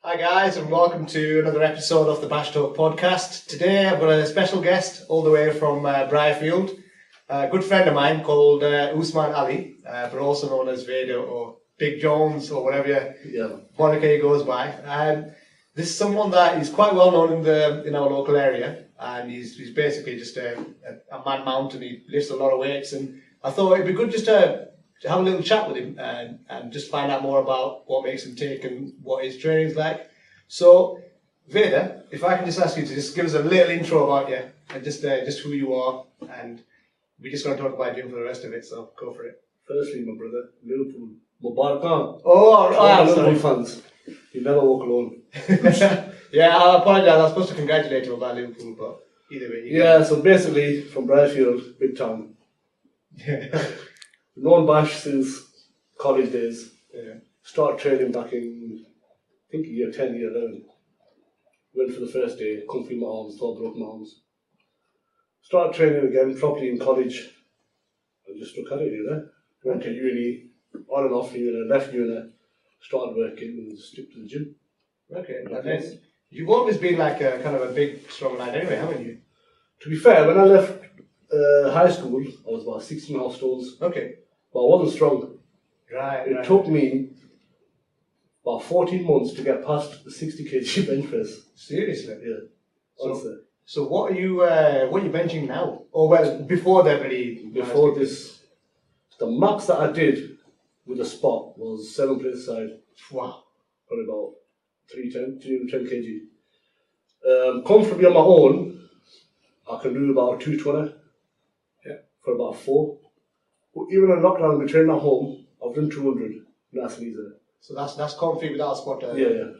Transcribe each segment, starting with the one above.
Hi guys, and welcome to another episode of the BashTalk podcast. Today I've got a special guest all the way from Briarfield, a good friend of mine called Ousman Ali, but also known as Vader or Big Jones or whatever moniker he goes by. This is someone that is quite well known in our local area, and he's basically just a man mountain. He lifts a lot of weights, and I thought it'd be good just to have a little chat with him and just find out more about what makes him tick and what his training's like. So, Vader, if I can just ask you to just give us a little intro about you and just who you are, and we're just going to talk about you for the rest of it, so go for it. Firstly, my brother, Liverpool, Mubarak. Liverpool fans. You never walk alone. Yeah, I apologise, I was supposed to congratulate you about Liverpool, but either way. Yeah, so basically, from Briarfield, big town. Yeah. Known Bash since college days. Yeah. Started training back in, I think, year 10, year 11. Went for the first day, couldn't feel my arms, thought broke my arms. Started training again properly in college. I just stuck at it, Went to uni, on and off uni, left uni, started working and stuck to the gym. Okay, and then you've always been like a kind of a big, strong lad anyway, haven't you? To be fair, when I left high school, I was about 16.5 stones. Okay. But I wasn't strong. Right. It took me about 14 months to get past the 60 kg bench press. Seriously? Yeah. Honestly. So what are you benching now? Or well, before that really? Before this, the max that I did with the spot was 7 plates side. Wow. Probably about 310 kg. Comfortably on my own, I can do about 220. Yeah. For about 4. Even in lockdown, we train at home. I've done 200. Nice and easy. So that's comfy without a spotter. Yeah.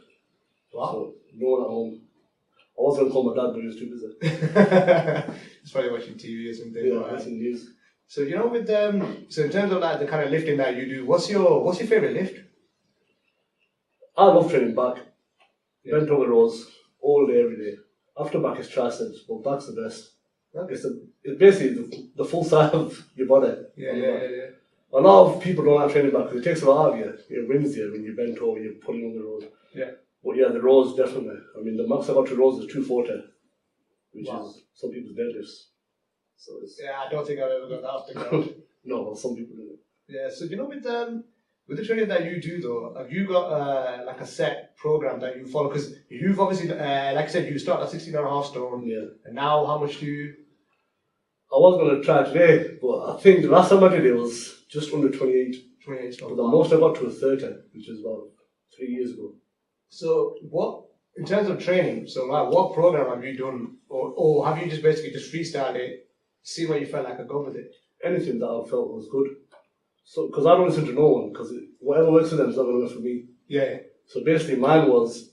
Wow. So no one at home. I was going to call my dad, but he was too busy. He's probably watching TV or something. Yeah, watching news. So with so in terms of like the kind of lifting that you do, what's your favourite lift? I love training back. Yeah. Bent over rows all day, every day. After back is triceps, but back's the best. Okay. It's basically the full side of your body. Yeah. A lot of people don't like training back because it takes a lot out of you. It wins you when you bent over, you're pulling on the rows. Yeah. But yeah, the rows definitely. I mean, the max I got to rows is 240, which is some people's deadlifts. So it's I don't think I've ever got that off the ground. No, well, some people do it. Yeah. So with the training that you do though, have you got like a set program that you follow? Because you've obviously, like I said, you start at 16.5 stone. Yeah. And now how much do you? I was going to try today, but I think the last time I did it was just under 28. 28 stone. But the most I got to was 30, which is about 3 years ago. So in terms of training, so like, what program have you done, or have you just basically just freestyled it, see what you felt like and go with it? Anything that I felt was good. So, because I don't listen to no one, because whatever works for them is not going to work for me. Yeah. So basically mine was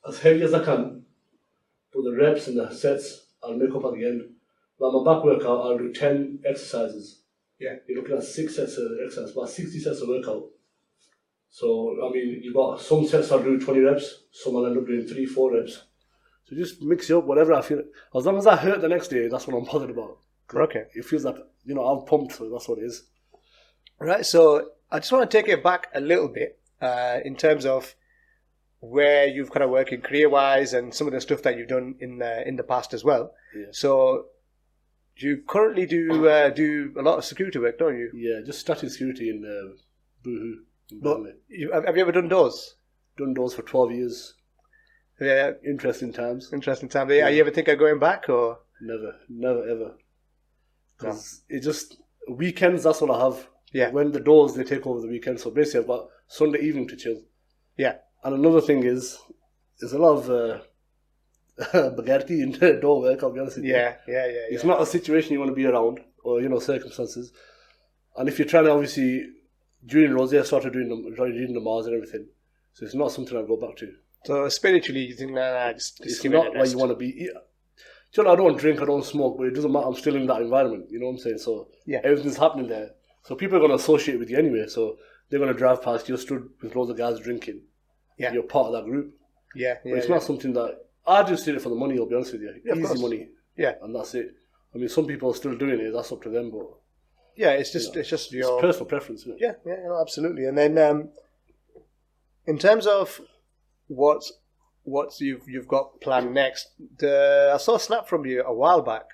as heavy as I can, but the reps and the sets I'll make up at the end. Like my back workout, I'll do 10 exercises. Yeah. You're looking at 6 sets of exercise, about 60 sets of workout. So, I mean, you've got some sets I'll do 20 reps, some I'll end up doing 3-4 reps. So just mix it up, whatever I feel. As long as I hurt the next day, that's what I'm bothered about. Okay. It feels like, I'm pumped, so that's what it is. Right, so I just want to take it back a little bit in terms of where you've kind of working career-wise and some of the stuff that you've done in the past as well. Yeah. So you currently do a lot of security work, don't you? Yeah, just started security in Boohoo. But have you ever done doors? Done doors for 12 years. Yeah. Interesting times. Yeah. Are you ever think of going back or? Never ever. Because it just, weekends, that's all I have. Yeah. When the doors, they take over the weekend. So basically I've got Sunday evening to chill. Yeah. And another thing is, there's a lot of bagarti in the door work, I'll be honest with you. Yeah. It's not a situation you want to be around, or, circumstances. And if you're trying to, obviously, during Rosé, I started reading the Mars and everything. So it's not something I'll go back to. So spiritually, you think, just it's give not it a where rest. you want to be. I don't drink, I don't smoke, but it doesn't matter, I'm still in that environment, you know what I'm saying? So everything's happening there. So people are going to associate with you anyway, so they're going to drive past, you're stood with loads of guys drinking. Yeah. You're part of that group. Yeah. But it's not something that, I just did it for the money, I'll be honest with you. Yeah, easy money. Yeah. And that's it. I mean, some people are still doing it, that's up to them, but... Yeah, it's just your... It's personal preference, isn't it? Yeah, absolutely. And then in terms of what what you've got planned next. I saw a snap from you a while back,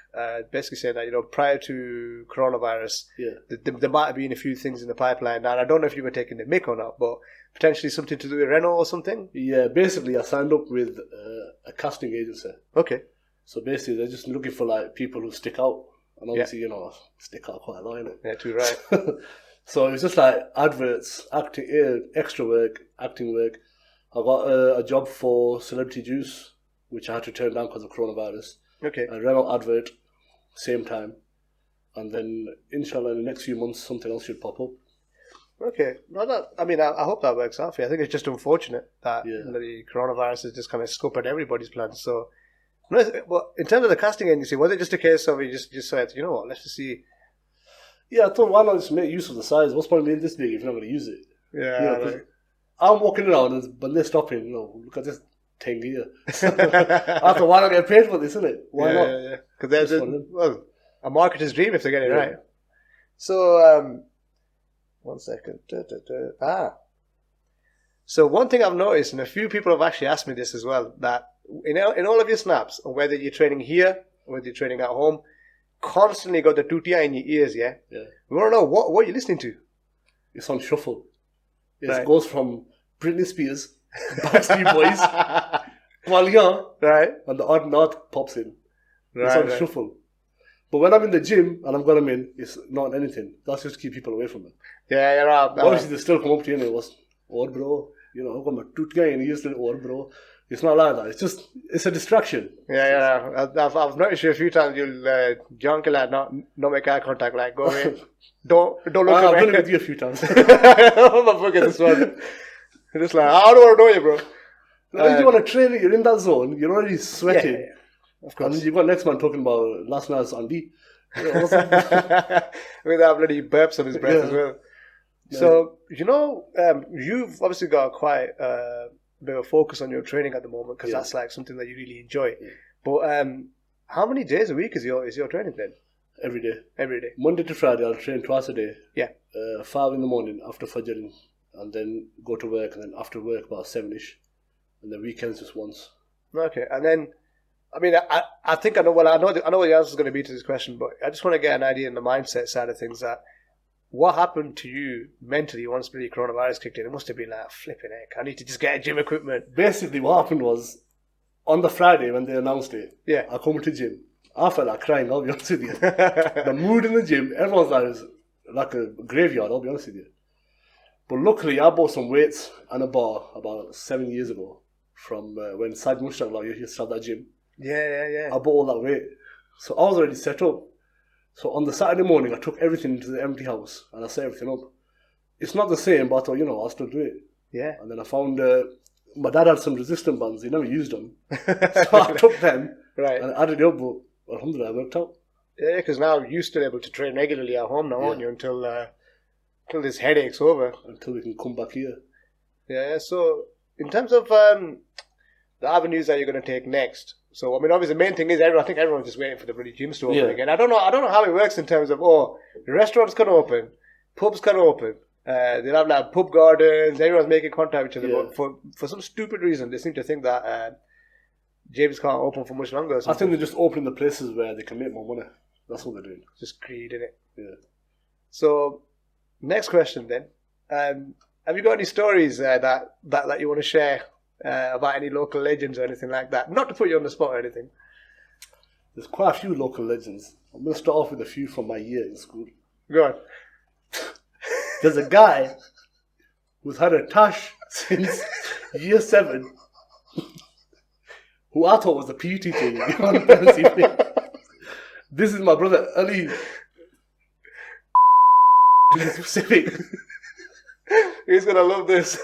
basically saying that prior to coronavirus, there might have been a few things in the pipeline, and I don't know if you were taking the mic or not, but potentially something to do with Renault or something. Yeah, basically I signed up with a casting agency. Okay. So basically they're just looking for like people who stick out, and obviously stick out quite a lot, innit? Yeah, too right. So it's just like adverts, acting, extra work, acting work. I got a job for Celebrity Juice, which I had to turn down because of coronavirus. Okay. A Renault advert, same time. And then, inshallah, in the next few months, something else should pop up. Okay. No, I hope that works out for you. I think it's just unfortunate that the coronavirus is just kind of scuppered everybody's plans. So, well, in terms of the casting agency, was it just a case of you just said, you know what, let's just see? Yeah, I thought, why not just make use of the size? What's the point of being this big if you're not going to use it? Yeah. I'm walking around, but they're stopping. Look at this thing here. I thought, why not get paid for this, isn't it? Why not? Yeah. Because there's a marketer's dream if they get it right. So, 1 second. So one thing I've noticed, and a few people have actually asked me this as well, that in all of your snaps, whether you're training here or whether you're training at home, constantly got the tutia in your ears, yeah? We want to know, what are you listening to? It's on shuffle. It goes from Britney Spears, Backstreet Boys, Qualia, and the odd knot pops in. It's on shuffle. But when I'm in the gym and I've got them in, it's not anything. That's just to keep people away from it. Yeah, you're right. Obviously, they still come up to you and it was, bro, I've got my tooth guy and he used to, bro. It's not like that. It's a distraction. Yeah. I've noticed you a few times. You'll junk like not make eye contact, like go away. Don't look at me. I've done it with you a few times. I'm not fucking this one. You're just like, I don't want to know you, bro. When you want to train, you're in that zone. You're already sweating. Yeah. Of course. And you've got next man talking about last night's Andy. With that bloody burps on his breath as well. So, you've obviously got quite a bit of focus on your training at the moment because that's like something that you really enjoy. Yeah. But how many days a week is your training then? Every day. Every day. Monday to Friday, I'll train twice a day. Yeah. 5 in the morning after Fajr, and then go to work, and then after work about 7ish, and then weekends just once. Okay, and then, I think I know. Well, I know what the answer is going to be to this question, but I just want to get an idea in the mindset side of things. That what happened to you mentally once the coronavirus kicked in? It must have been like flipping heck. I need to just get gym equipment. Basically, what happened was on the Friday when they announced it. Yeah. I come to gym. I felt like crying. I'll be honest with you. The mood in the gym, everyone's like a graveyard. I'll be honest with you. But luckily, I bought some weights and a bar about 7 years ago from when Said Mushtaq used to have that gym. Yeah. I bought all that weight. So I was already set up. So on the Saturday morning, I took everything into the empty house and I set everything up. It's not the same, but I thought, I'll still do it. Yeah. And then I found my dad had some resistant bands. He never used them. So I took them and added it up, but alhamdulillah, it worked out. Yeah, because now you're still able to train regularly at home now, aren't you, until this headache's over. Until we can come back here. Yeah, so in terms of the avenues that you're going to take next, so obviously the main thing is I think everyone's just waiting for the bloody gyms to open again. I don't know how it works in terms of the restaurants can open, pubs can open, they'll have like pub gardens, everyone's making contact with each other, but for some stupid reason they seem to think that gyms can't open for much longer. I think they're just opening the places where they can make more money. That's what they're doing. Just greed, innit? Yeah. So next question then. Have you got any stories that you want to share about any local legends or anything like that? Not to put you on the spot or anything. There's quite a few local legends. I'm going to start off with a few from my year in school. Go on. There's a guy who's had a tash since year 7 who I thought was a PE teacher. This is my brother Ali. To be specific. He's going to love this.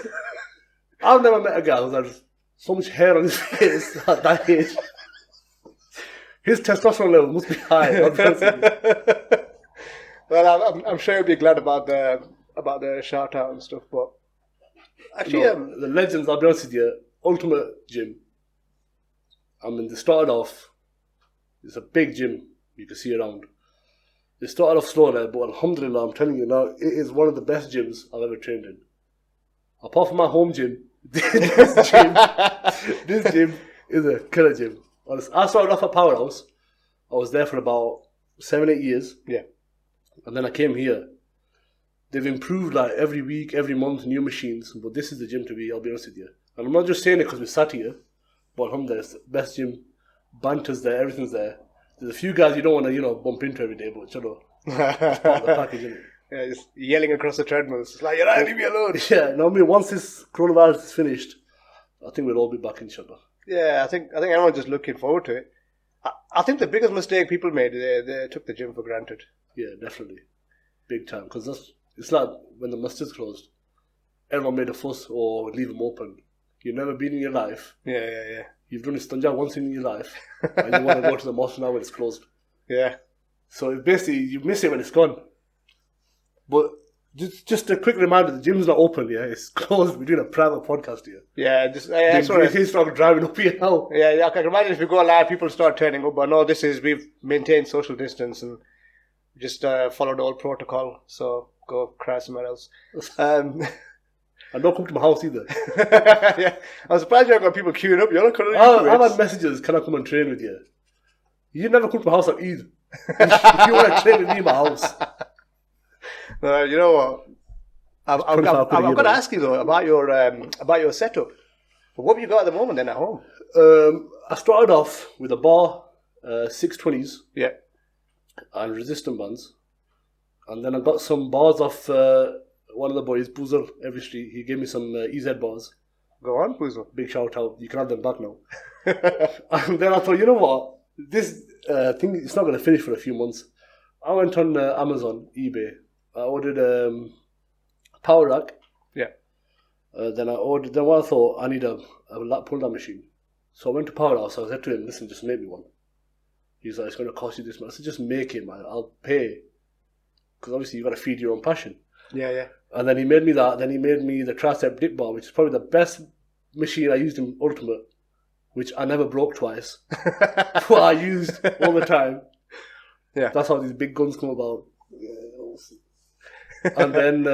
I've never met a guy who has so much hair on his face at that age. His testosterone level must be high. Well, I'm sure he'll be glad about the shout out and stuff. But actually, the legends. I'll be honest with you. Ultimate gym. They started off. It's a big gym you can see around. They started off slow there, but alhamdulillah, I'm telling you now, it is one of the best gyms I've ever trained in. Apart from my home gym, this gym, this gym is a killer gym. Honestly, I started off at Powerhouse. I was there for about 7-8 years. Yeah. And then I came here. They've improved like every week, every month, new machines. But this is the gym to be, I'll be honest with you. And I'm not just saying it because we sat here, but alhamdulillah, it's the best gym. Banter's there, everything's there. There's a few guys you don't want to, bump into every day, but it's part of the package, isn't it? Yeah, just yelling across the treadmills. It's like, you're right, leave me alone. Yeah, no, I mean, once this coronavirus is finished, I think we'll all be back, inshallah. Yeah, I think everyone's just looking forward to it. I think the biggest mistake people made, they took the gym for granted. Yeah, definitely. Big time. Because it's like when the masjid's closed, everyone made a fuss or leave them open. You've never been in your life. Yeah. You've done istinja once in your life, and you want to go to the mosque now when it's closed. Yeah. So basically, you miss it when it's gone. But just a quick reminder, the gym's not open, yeah? It's closed. We're doing a private podcast here. Yeah, He's not driving up here now. Yeah, I can imagine if we go live, people start turning up. But no, we've maintained social distance and just followed all protocol. So go cry somewhere else. And don't come to my house either. Yeah, I'm surprised you haven't got people queuing up. You're not coming. I've had messages, can I come and train with you? You never come to my house at Eid. If you want to train with me in my house. You know what? I'm going to ask you though about your setup. But what have you got at the moment then at home? I started off with a bar, 620s. Yeah. And resistant bands. And then I got some bars off one of the boys, Boozle, every street. He gave me some EZ bars. Go on, Boozle. Big shout out. You can have them back now. And then I thought, you know what? This thing, it's not going to finish for a few months. I went on Amazon, eBay. I ordered power rack. Yeah. Then what I thought, I need a lap pull down machine. So I went to Powerhouse. I said to him, listen, just make me one. He's like, it's going to cost you this much. I said, just make it, man. I'll pay. Because obviously you've got to feed your own passion. Yeah. And then he made me that. Then he made me the tricep dip bar, which is probably the best machine I used in Ultimate, which I never broke twice. What I used all the time. Yeah. That's how these big guns come about. And then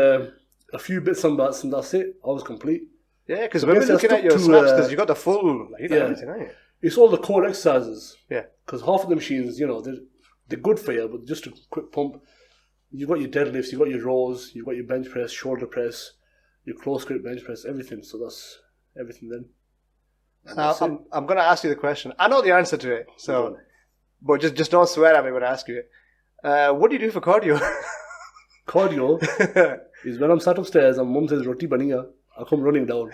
a few bits and bats, and that's it. I was complete. Yeah, because when we're looking at your snaps, because you got the full, everything, haven't you? It's all the core exercises. Yeah. Because half of the machines, they're good for you, but just a quick pump. You've got your deadlifts, you've got your rows, you've got your bench press, shoulder press, your close grip bench press, everything. So that's everything then. I'm going to ask you the question. I know the answer to it, so, but just don't swear at me when I ask you it. What do you do for cardio? Cardio is when I'm sat upstairs and mum says roti baniya, I come running down.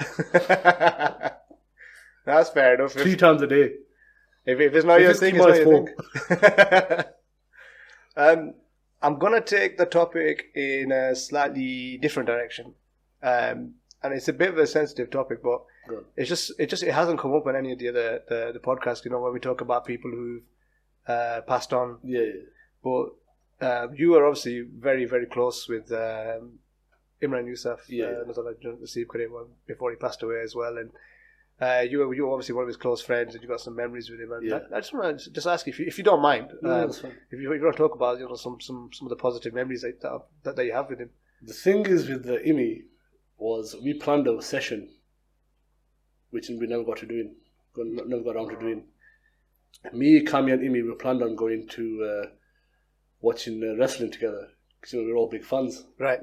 That's fair enough. 3 times a day. If it's not your thing, it's not your thing. I'm going to take the topic in a slightly different direction. And it's a bit of a sensitive topic, but it hasn't come up on any of the podcasts, when we talk about people who've passed on. Yeah. But you were obviously very, very close with Imran Yousaf, before he passed away as well. And you were obviously one of his close friends, and you got some memories with him. And I just want to just ask you, if you don't mind, if you want to talk about some of the positive memories that you have with him. The thing is with the Imi was we planned a session, which we never got around to doing. Me, Kami, and Imi, we planned on going to watching wrestling together because we were all big fans. Right.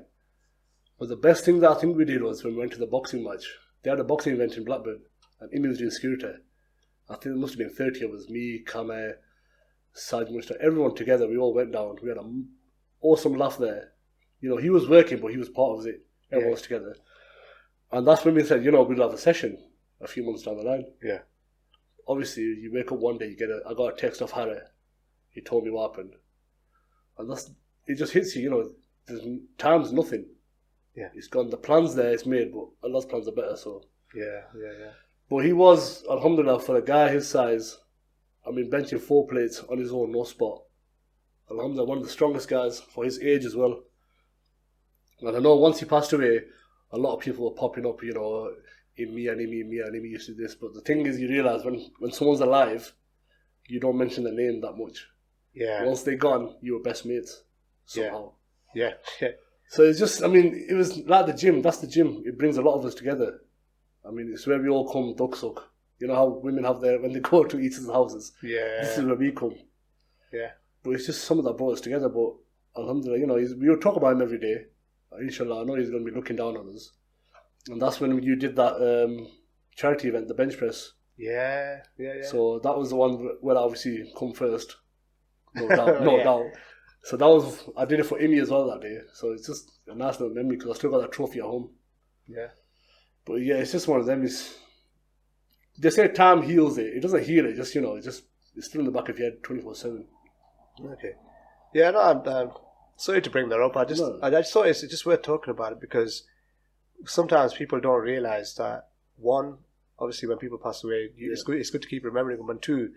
But the best thing that I think we did was when we went to the boxing match. They had a boxing event in Blackburn, and Imi was doing security. I think there must have been 30 of us, me, Kame, Saj Mushta, everyone together. We all went down. We had an awesome laugh there. He was working, but he was part of it. Everyone was together. And that's when we said, we'll have a session a few months down the line. Yeah. Obviously, you wake up one day, I got a text off Harry. He told me what happened. And it just hits you, there's time's nothing. Yeah. It's gone. The plan's there, it's made, but Allah's plans are better, so. Yeah. But he was, alhamdulillah, for a guy his size, benching 4 plates on his own, no spot. Alhamdulillah, one of the strongest guys for his age as well. And I know once he passed away, a lot of people were popping up, Imi used to do this. But the thing is, you realise when someone's alive, you don't mention the name that much. Yeah. Once they're gone, you were best mates somehow. Yeah. So it's just, it was like the gym. That's the gym. It brings a lot of us together. I mean, it's where we all come duck suck. You know how women have their, when they go to each other's houses. Yeah. This is where we come. Yeah. But it's just something that brought us together. But alhamdulillah, you know, we will talk about him every day. Inshallah, I know he's going to be looking down on us. And that's when you did that charity event, the bench press. Yeah. So that was the one where I obviously come first. No doubt, no doubt. So that was, I did it for Amy as well that day. So it's just a nice little memory because I still got that trophy at home. Yeah. But yeah, it's just one of them. They say time heals it. It doesn't heal it. Just, you know, it's still in the back of your head 24/7. Okay. Yeah, no, I'm sorry to bring that up. I just thought it's just worth talking about it because sometimes people don't realize that, one, obviously when people pass away, it's good to keep remembering them, and two,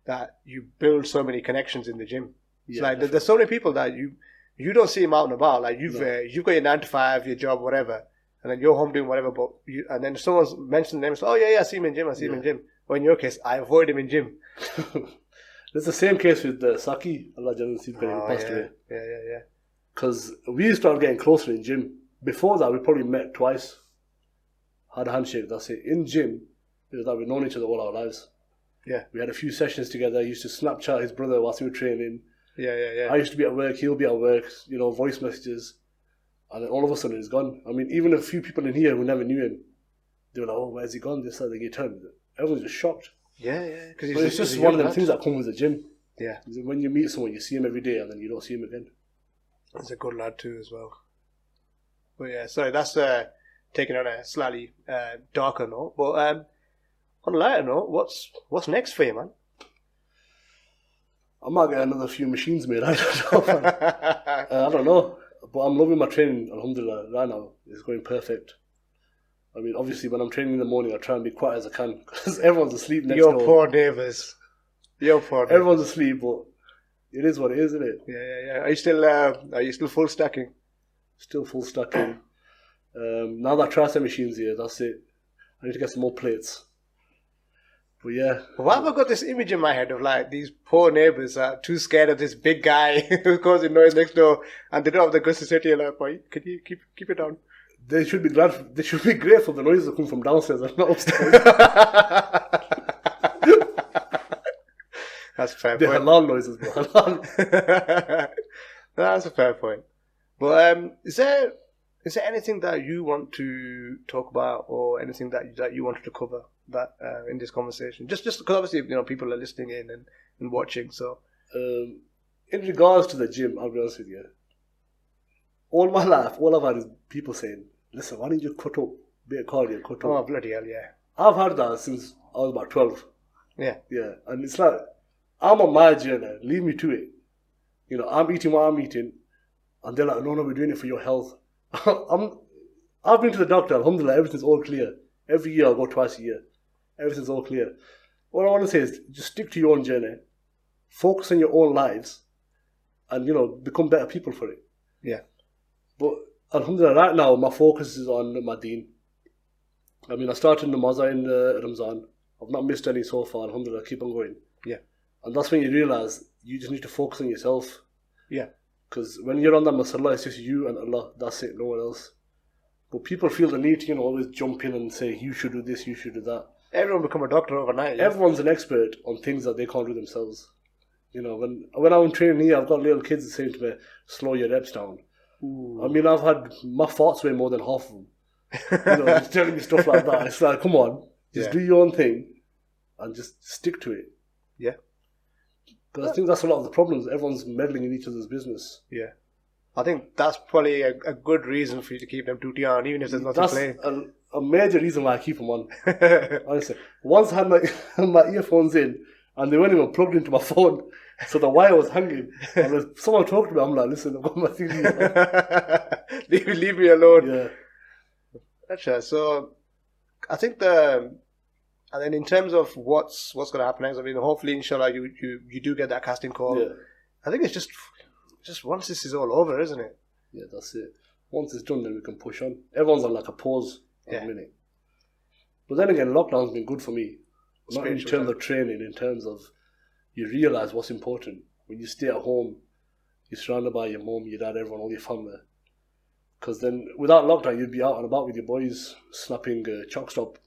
that you build so many connections in the gym. It's like there's so many people that you don't see them out and about. Like you've got your 9 to 5, your job, whatever, and then you're home doing whatever. But and then someone's mentioned them. So, oh yeah, I see him in gym. I see him in gym. Or in your case, I avoid him in gym. It's the same case with Saki. Allah Jalla passed away. Yeah. Because we started getting closer in gym. Before that, we probably met twice. Had a handshake. That's it. In gym, it was that we've known each other all our lives. Yeah. We had a few sessions together. He used to Snapchat his brother whilst we were training. Yeah. I used to be at work, he'll be at work, you know, voice messages. And then all of a sudden he's gone. I mean, even a few people in here who never knew him, they were like, oh, where's he gone? This, that, they get turned. Everyone's just shocked. Yeah. But it's just one of them things that come with the gym. Yeah. When you meet someone, you see him every day and then you don't see him again. He's a good lad too as well. But yeah, sorry, that's taking on a slightly darker note. But on a lighter note, what's next for you, man? I might get another few machines made. I don't know. I don't know. But I'm loving my training, alhamdulillah, right now. It's going perfect. I mean, obviously, when I'm training in the morning, I try and be quiet as I can because everyone's asleep next door. Your poor neighbours. Everyone's asleep, but it is what it is, isn't it? Yeah. Are you still full stacking? Still full stacking. Now that tricep machine's here, that's it. I need to get some more plates. But yeah. Why have I got this image in my head of like these poor neighbours are too scared of this big guy who's causing noise next door, and they don't have the guts to say to you like, boy, can you keep it down? They should be glad. They should be grateful the noises that come from downstairs and not upstairs. That's a fair point. They're halal noises, bro. Halal. That's a fair point. But is there anything that you want to talk about, or anything that you wanted to cover that in this conversation? Just because obviously people are listening in and watching. So, in regards to the gym, I'll be honest with you. All my life, all I've had is people saying, "Listen, why don't you cut up, bit of cardio, cut up?" Oh bloody hell, yeah! I've had that since I was about 12. Yeah, and it's like I'm on my journey. Leave me to it. I'm eating what I'm eating, and they're like, "No, we're doing it for your health." I've been to the doctor. Alhamdulillah, everything's all clear. Every year I go twice a year. Everything's all clear. What I want to say is just stick to your own journey. Focus on your own lives, and become better people for it. Yeah. But alhamdulillah, right now my focus is on my deen. I mean, I started namazah in Ramzan. I've not missed any so far. Alhamdulillah, keep on going. Yeah. And that's when you realise you just need to focus on yourself. Yeah. Because when you're on that masala, it's just you and Allah. That's it, no one else. But people feel the need to always jump in and say, you should do this, you should do that. Everyone become a doctor overnight. Yeah? Everyone's an expert on things that they can't do themselves. When I'm training here, I've got little kids saying to me, slow your reps down. Ooh. I mean, I've had my thoughts way more than half of them. Just telling me stuff like that. It's like, come on, just do your own thing and just stick to it. Yeah. Because I think that's a lot of the problems. Everyone's meddling in each other's business. Yeah. I think that's probably a good reason for you to keep them duty on, even if there's nothing playing. That's a major reason why I keep them on. Honestly. Once I had my earphones in and they weren't even plugged into my phone. So the wire was hanging. And if someone talked to me, I'm like, listen, I've got my TV on. leave me alone. Yeah. Gotcha. So I think and then in terms of what's going to happen next, I mean, hopefully, inshallah, you do get that casting call. Yeah. I think it's just once this is all over, isn't it? Yeah, that's it. Once it's done, then we can push on. Everyone's on like a pause at a minute. But then again, lockdown's been good for me. Not in terms of training, in terms of you realise what's important. When you stay at home, you're surrounded by your mum, your dad, everyone, all your family. Because then, without lockdown, you'd be out and about with your boys, snapping chalk stop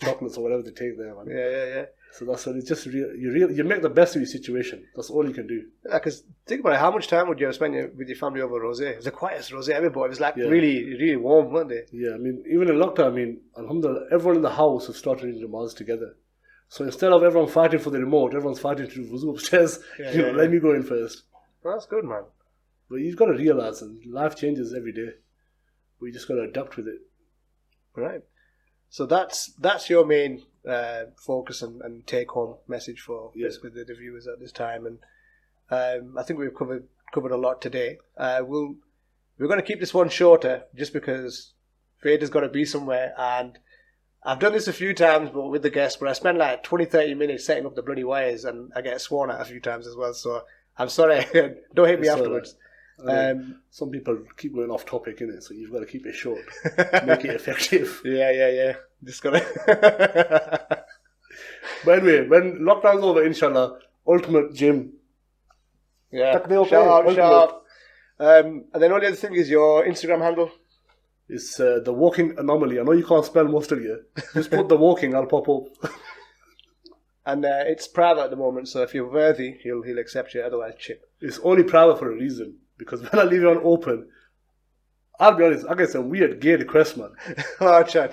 chocolates or whatever they take there, man. Yeah. So that's what it's just you make the best of your situation. That's all you can do. Yeah, because think about it, how much time would you have spent with your family over rosé? It was the quietest rosé ever, but it was like really warm, weren't they? Yeah, I mean, even in lockdown, I mean, alhamdulillah, everyone in the house have started doing Namaz together. So instead of everyone fighting for the remote, everyone's fighting to do wuzu upstairs. Let me go in first. Well, that's good, man. But you've got to realize that life changes every day. We just got to adapt with it. Right. So that's your main focus and take-home message for basically the viewers at this time. And I think we've covered a lot today. We're going to keep this one shorter just because Vader's got to be somewhere. And I've done this a few times, but with the guests, but I spend like 20-30 minutes setting up the bloody wires, and I get sworn at a few times as well. So I'm sorry. Don't hit me afterwards. Some people keep going off topic, innit? So you've got to keep it short, make it effective. Yeah. Just gotta. But anyway, when lockdown's over, inshallah, ultimate gym. Yeah. Shout out. And then only other thing is your Instagram handle. It's the Walking Anomaly. I know you can't spell most of it. Just put the walking, I'll pop up. And it's private at the moment, so if you're worthy, he'll accept you. Otherwise, chip. It's only private for a reason. Because when I leave it on open, I'll be honest, I get some weird gay requests, man. Oh, cha.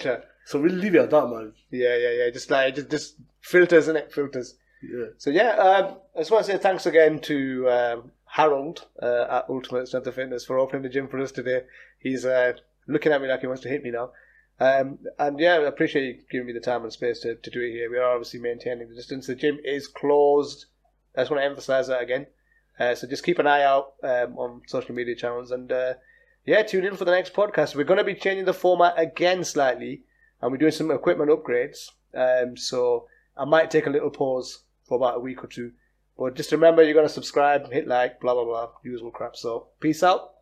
So we'll leave it at that, man. Yeah. Just filters, innit? Filters. Yeah. So I just want to say thanks again to Harold at Ultimate Strength and Fitness for opening the gym for us today. He's looking at me like he wants to hit me now. And I appreciate you giving me the time and space to do it here. We are obviously maintaining the distance. The gym is closed. I just want to emphasize that again. So just keep an eye out on social media channels and tune in for the next podcast. We're going to be changing the format again slightly, and we're doing some equipment upgrades. So I might take a little pause for about a week or two. But just remember, you're going to subscribe, hit like, blah, blah, blah, usual crap. So peace out.